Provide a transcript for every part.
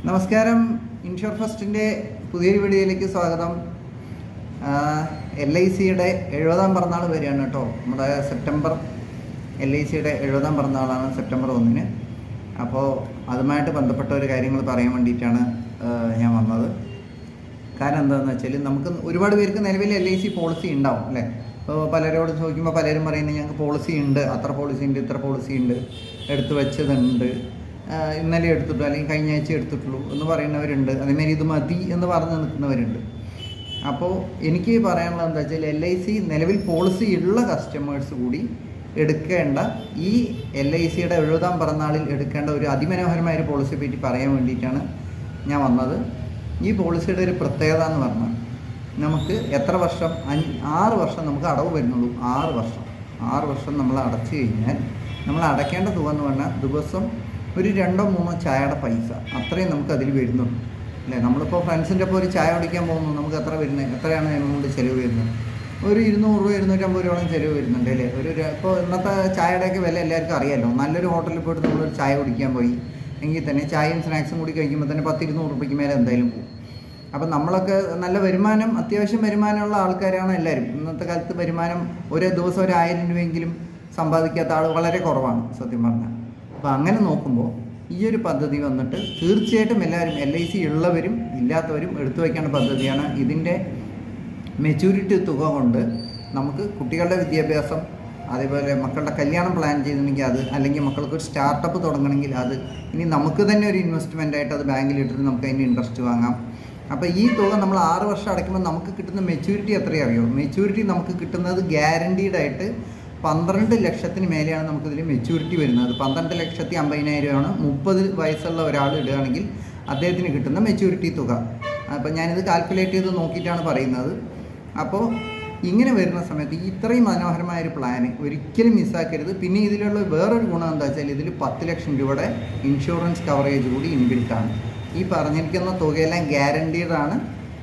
നമസ്കാരം. ഇൻഷുർ ഫസ്റ്റിൻ്റെ പുതിയൊരു വീഡിയോയിലേക്ക് സ്വാഗതം. LICയുടെ 70ാം പിറന്നാൾ വരികയാണ് കേട്ടോ. നമ്മുടെ സെപ്റ്റംബർ LICയുടെ 70ാം പിറന്നാളാണ് സെപ്റ്റംബർ 1-ന്. അപ്പോൾ അതുമായിട്ട് ബന്ധപ്പെട്ട ഒരു കാര്യങ്ങൾ പറയാൻ വേണ്ടിയിട്ടാണ് ഞാൻ വന്നത്. കാരണം എന്താണെന്ന് വെച്ചാൽ നമുക്ക് ഒരുപാട് പേർക്ക് നിലവിൽ LIC പോളിസി ഉണ്ടാവും അല്ലേ. ഇപ്പോൾ പലരോട് ചോദിക്കുമ്പോൾ പലരും പറയുന്നത് ഞങ്ങൾക്ക് പോളിസി ഉണ്ട്, അത്ര പോളിസി ഉണ്ട്, ഇത്ര പോളിസി ഉണ്ട്, എടുത്തു വെച്ചതുണ്ട്, ഇന്നലെ എടുത്തിട്ടു അല്ലെങ്കിൽ കഴിഞ്ഞ ആഴ്ച എടുത്തിട്ടുള്ളൂ എന്ന് പറയുന്നവരുണ്ട്. അതേമാതിരി ഇത് മതി എന്ന് പറഞ്ഞ് നിൽക്കുന്നവരുണ്ട്. അപ്പോൾ എനിക്ക് പറയാനുള്ളത് എന്താ വെച്ചാൽ LIC നിലവിൽ പോളിസി ഉള്ള കസ്റ്റമേഴ്സ് കൂടി എടുക്കേണ്ട ഈ LICയുടെ 70ാം പിറന്നാളിൽ എടുക്കേണ്ട ഒരു അതിമനോഹരമായ ഒരു പോളിസിയെ പറ്റി പറയാൻ വേണ്ടിയിട്ടാണ് ഞാൻ വന്നത്. ഈ പോളിസിയുടെ ഒരു പ്രത്യേകത എന്ന് പറഞ്ഞാൽ നമുക്ക് എത്ര വർഷം 6 വർഷം നമുക്ക് അടവ് വരുന്നുള്ളൂ. 6 വർഷം നമ്മൾ അടച്ചു കഴിഞ്ഞാൽ നമ്മൾ അടയ്ക്കേണ്ട തുക എന്ന് പറഞ്ഞാൽ ദിവസം ഒരു 2-3 ചായയുടെ പൈസ അത്രയും നമുക്ക് അതിൽ വരുന്നുള്ളൂ അല്ലേ. നമ്മളിപ്പോൾ ഫ്രണ്ട്സിൻ്റെ ഒപ്പം ഒരു ചായ കുടിക്കാൻ പോകുന്നു, നമുക്ക് എത്രയാണ് എമൗണ്ട് ചിലവ് വരുന്നത്? ഒരു 200 രൂപ 250 രൂപയോളം ചിലവ് വരുന്നുണ്ട് അല്ലേ. ഇപ്പോൾ ഇന്നത്തെ ചായയുടെയൊക്കെ വില എല്ലാവർക്കും അറിയാമല്ലോ. നല്ലൊരു ഹോട്ടലിൽ പോയിട്ട് നമ്മളൊരു ചായ കുടിക്കാൻ പോയി എങ്കിൽ തന്നെ ചായയും സ്നാക്സും കൂടി കഴിക്കുമ്പോൾ തന്നെ 10-200 രൂപയ്ക്ക് മേലെ എന്തായാലും പോകും. അപ്പം നമ്മളൊക്കെ നല്ല വരുമാനം, അത്യാവശ്യം വരുമാനമുള്ള ആൾക്കാരാണ് എല്ലാവരും. ഇന്നത്തെ കാലത്ത് വരുമാനം ഒരു ദിവസം ഒരു 1000 രൂപയെങ്കിലും സമ്പാദിക്കാത്ത ആൾ വളരെ കുറവാണ് സത്യം പറഞ്ഞാൽ. അപ്പോൾ അങ്ങനെ നോക്കുമ്പോൾ ഈ ഒരു പദ്ധതി വന്നിട്ട് തീർച്ചയായിട്ടും എല്ലാവരും LIC ഉള്ളവരും ഇല്ലാത്തവരും എടുത്തു വയ്ക്കേണ്ട പദ്ധതിയാണ്. ഇതിൻ്റെ മെച്യൂരിറ്റി തുക കൊണ്ട് നമുക്ക് കുട്ടികളുടെ വിദ്യാഭ്യാസം, അതേപോലെ മക്കളുടെ കല്യാണം പ്ലാൻ ചെയ്തിട്ടുണ്ടെങ്കിൽ അത്, അല്ലെങ്കിൽ മക്കൾക്ക് ഒരു സ്റ്റാർട്ടപ്പ് തുടങ്ങണമെങ്കിൽ അത്, ഇനി നമുക്ക് തന്നെ ഒരു ഇൻവെസ്റ്റ്മെൻ്റ് ആയിട്ട് അത് ബാങ്കിലിട്ടിട്ട് നമുക്ക് അതിൻ്റെ ഇൻട്രസ്റ്റ് വാങ്ങാം. അപ്പോൾ ഈ തുക നമ്മൾ 6 വർഷം അടയ്ക്കുമ്പോൾ നമുക്ക് കിട്ടുന്ന മെച്യൂരിറ്റി എത്രയും അറിയോ? മെച്യൂരിറ്റി നമുക്ക് കിട്ടുന്നത് ഗ്യാരണ്ടീഡ് ആയിട്ട് 12 ലക്ഷത്തിന് മേലെയാണ് നമുക്കിതിൽ മെച്യൂരിറ്റി വരുന്നത്. 12,50,000 30 വയസ്സുള്ള ഒരാൾ ഇടുകയാണെങ്കിൽ അദ്ദേഹത്തിന് കിട്ടുന്ന മെച്യൂരിറ്റി തുക. അപ്പോൾ ഞാനിത് കാൽക്കുലേറ്റ് ചെയ്ത് നോക്കിയിട്ടാണ് പറയുന്നത്. അപ്പോൾ ഇങ്ങനെ വരുന്ന സമയത്ത് ഇത്രയും മനോഹരമായൊരു പ്ലാന് ഒരിക്കലും മിസ്സാക്കരുത്. പിന്നെ ഇതിലുള്ള വേറൊരു ഗുണം എന്താ വെച്ചാൽ ഇതിൽ 10 ലക്ഷം രൂപയുടെ ഇൻഷുറൻസ് കവറേജ് കൂടി ഇൻബിൽട്ടാണ്. ഈ പറഞ്ഞിരിക്കുന്ന തുകയെല്ലാം ഗ്യാരണ്ടീഡാണ്.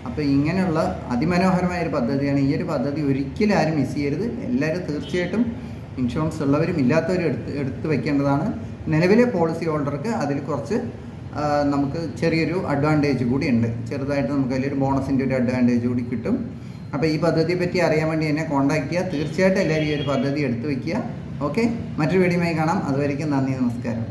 അപ്പോൾ ഇങ്ങനെയുള്ള അതിമനോഹരമായൊരു പദ്ധതിയാണ്. ഈ ഒരു പദ്ധതി ഒരിക്കലും ആരും മിസ് ചെയ്യരുത്. എല്ലാവരും തീർച്ചയായിട്ടും ഇൻഷുറൻസ് ഉള്ളവരും ഇല്ലാത്തവരും എടുത്ത് വയ്ക്കേണ്ടതാണ്. നിലവിലെ പോളിസി ഹോൾഡർക്ക് അതിൽ കുറച്ച് നമുക്ക് ചെറിയൊരു അഡ്വാൻറ്റേജ് കൂടി ഉണ്ട്. ചെറുതായിട്ട് നമുക്ക് അതിലൊരു ബോണസിൻ്റെ ഒരു അഡ്വാൻറ്റേജ് കൂടി കിട്ടും. അപ്പോൾ ഈ പദ്ധതിയെ പറ്റി അറിയാൻ വേണ്ടി എന്നെ കോൺടാക്ട് ചെയ്യുക. തീർച്ചയായിട്ടും എല്ലാവരും ഈ ഒരു പദ്ധതി എടുത്ത് വയ്ക്കുക. ഓക്കെ, മറ്റൊരു വീഡിയോയുമായി കാണാം. അതുവരെയ്ക്കും നന്ദി, നമസ്കാരം.